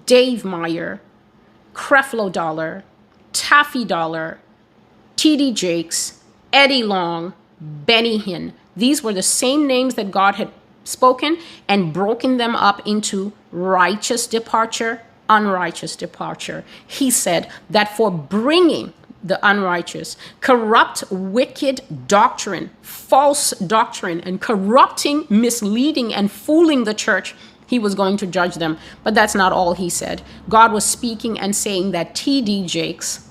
Dave Meyer, Creflo Dollar, Taffy Dollar, T.D. Jakes, Eddie Long, Benny Hinn. These were the same names that God had spoken and broken them up into righteous departure, unrighteous departure. He said that for bringing the unrighteous, corrupt, wicked doctrine, false doctrine, and corrupting, misleading, and fooling the church, he was going to judge them. But that's not all he said. God was speaking and saying that T.D. Jakes,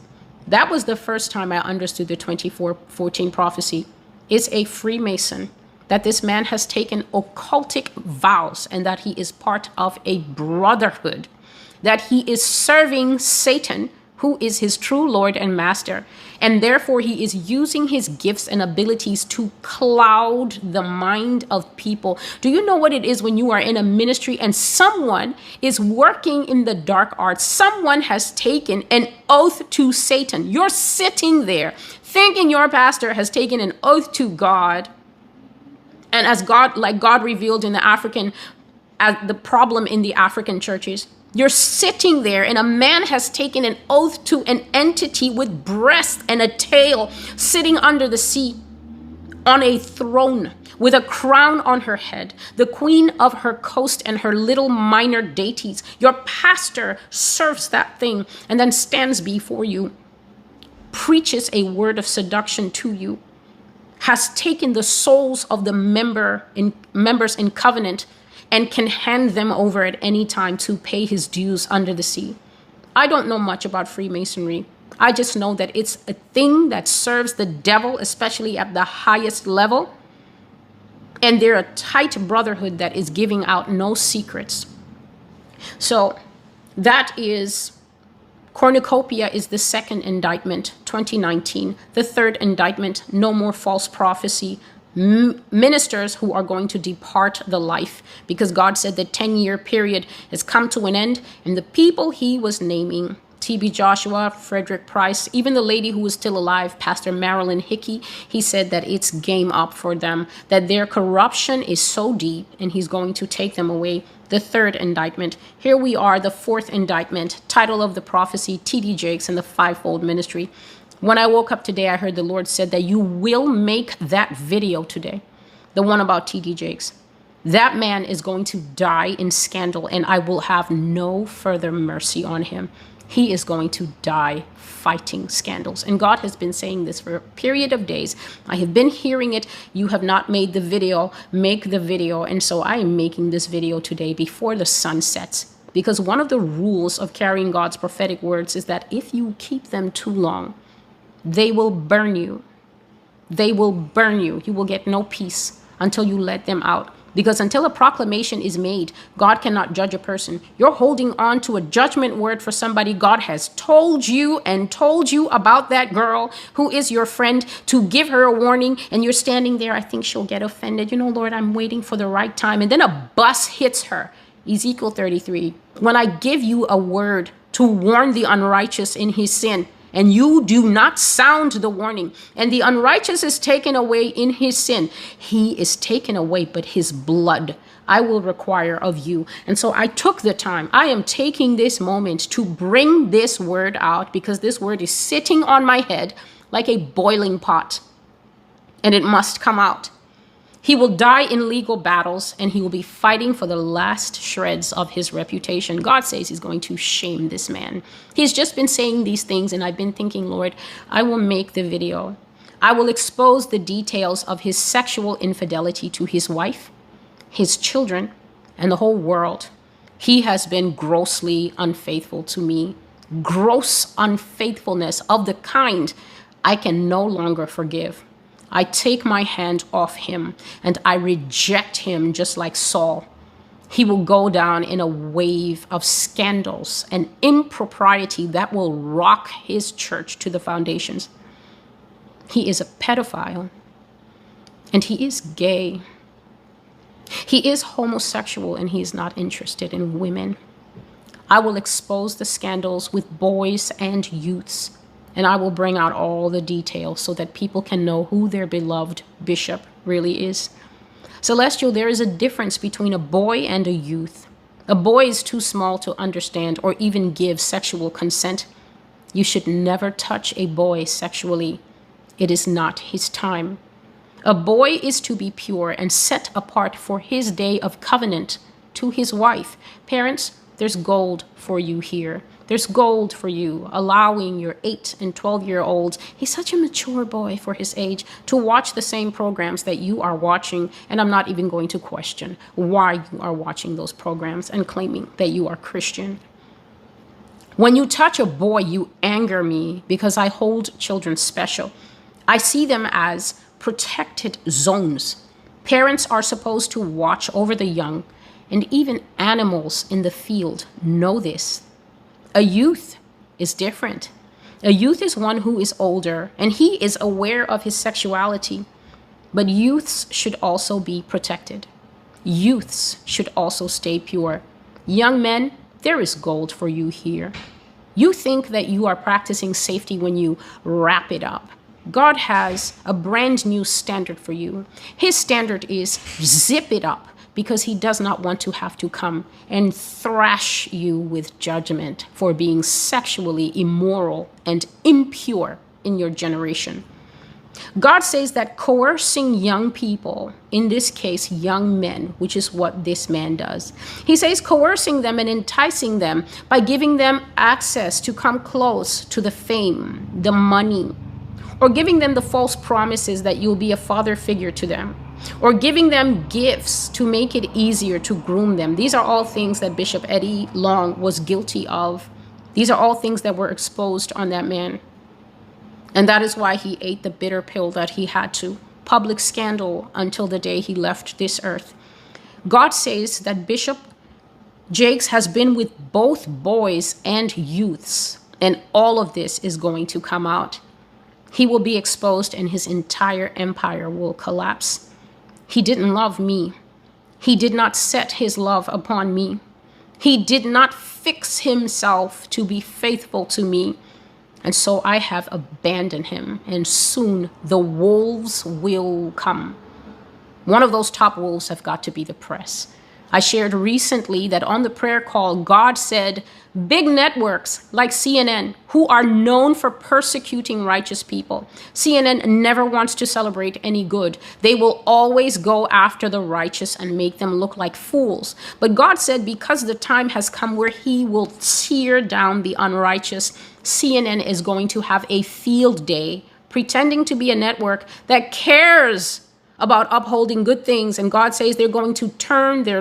that was the first time I understood the 24:14 prophecy, is a Freemason, that this man has taken occultic vows and that he is part of a brotherhood, that he is serving Satan, who is his true Lord and Master. And therefore, he is using his gifts and abilities to cloud the mind of people. Do you know what it is when you are in a ministry and someone is working in the dark arts? Someone has taken an oath to Satan. You're sitting there thinking your pastor has taken an oath to God. And as God, like God revealed in the African, as the problem in the African churches, you're sitting there and a man has taken an oath to an entity with breast and a tail sitting under the sea on a throne with a crown on her head, the queen of her coast and her little minor deities. Your pastor serves that thing and then stands before you, preaches a word of seduction to you, has taken the souls of the members in covenant and can hand them over at any time to pay his dues under the sea. I don't know much about Freemasonry. I just know that it's a thing that serves the devil, especially at the highest level. And they're a tight brotherhood that is giving out no secrets. So that is, cornucopia is the second indictment, 2019. The third indictment, no more false prophecy. Ministers who are going to depart the life, because God said the 10-year period has come to an end, and the people he was naming, T.B. Joshua, Frederick Price, even the lady who was still alive, Pastor Marilyn Hickey, he said that it's game up for them, that their corruption is so deep and he's going to take them away. The third indictment. Here we are, the fourth indictment, title of the prophecy, T.D. Jakes and the fivefold ministry. When I woke up today, I heard the Lord said that you will make that video today, the one about T.D. Jakes. That man is going to die in scandal, and I will have no further mercy on him. He is going to die fighting scandals. And God has been saying this for a period of days. I have been hearing it. You have not made the video. Make the video. And so I am making this video today before the sun sets. Because one of the rules of carrying God's prophetic words is that if you keep them too long, they will burn you. They will burn you. You will get no peace until you let them out. Because until a proclamation is made, God cannot judge a person. You're holding on to a judgment word for somebody. God has told you and told you about that girl who is your friend, to give her a warning, and you're standing there. I think she'll get offended. You know, Lord, I'm waiting for the right time. And then a bus hits her. Ezekiel 33. When I give you a word to warn the unrighteous in his sin, and you do not sound the warning, and the unrighteous is taken away in his sin, he is taken away, but his blood I will require of you. And so I took the time. I am taking this moment to bring this word out, because this word is sitting on my head like a boiling pot, and it must come out. He will die in legal battles, and he will be fighting for the last shreds of his reputation. God says he's going to shame this man. He's just been saying these things, and I've been thinking, Lord, I will make the video. I will expose the details of his sexual infidelity to his wife, his children, and the whole world. He has been grossly unfaithful to me. Gross unfaithfulness of the kind I can no longer forgive. I take my hand off him and I reject him just like Saul. He will go down in a wave of scandals and impropriety that will rock his church to the foundations. He is a pedophile and he is gay. He is homosexual and he is not interested in women. I will expose the scandals with boys and youths, and I will bring out all the details so that people can know who their beloved bishop really is. Celestial, there is a difference between a boy and a youth. A boy is too small to understand or even give sexual consent. You should never touch a boy sexually. It is not his time. A boy is to be pure and set apart for his day of covenant to his wife. Parents, there's gold for you here. There's gold for you, allowing your 8 and 12-year-olds, he's such a mature boy for his age, to watch the same programs that you are watching. And I'm not even going to question why you are watching those programs and claiming that you are Christian. When you touch a boy, you anger me because I hold children special. I see them as protected zones. Parents are supposed to watch over the young, and even animals in the field know this. A youth is different. A youth is one who is older, and he is aware of his sexuality. But youths should also be protected. Youths should also stay pure. Young men, there is gold for you here. You think that you are practicing safety when you wrap it up. God has a brand new standard for you. His standard is zip it up, because he does not want to have to come and thrash you with judgment for being sexually immoral and impure in your generation. God says that coercing young people, in this case, young men, which is what this man does. He says coercing them and enticing them by giving them access to come close to the fame, the money, or giving them the false promises that you'll be a father figure to them, or giving them gifts to make it easier to groom them. These are all things that Bishop Eddie Long was guilty of. These are all things that were exposed on that man. And that is why he ate the bitter pill that he had to. Public scandal until the day he left this earth. God says that Bishop Jakes has been with both boys and youths, and all of this is going to come out. He will be exposed and his entire empire will collapse. He didn't love me. He did not set his love upon me. He did not fix himself to be faithful to me. And so I have abandoned him, and soon the wolves will come. One of those top wolves have got to be the press. I shared recently that on the prayer call, God said, big networks like CNN, who are known for persecuting righteous people. CNN never wants to celebrate any good. They will always go after the righteous and make them look like fools. But God said, because the time has come where he will tear down the unrighteous, CNN is going to have a field day pretending to be a network that cares about upholding good things. And God says they're going to turn their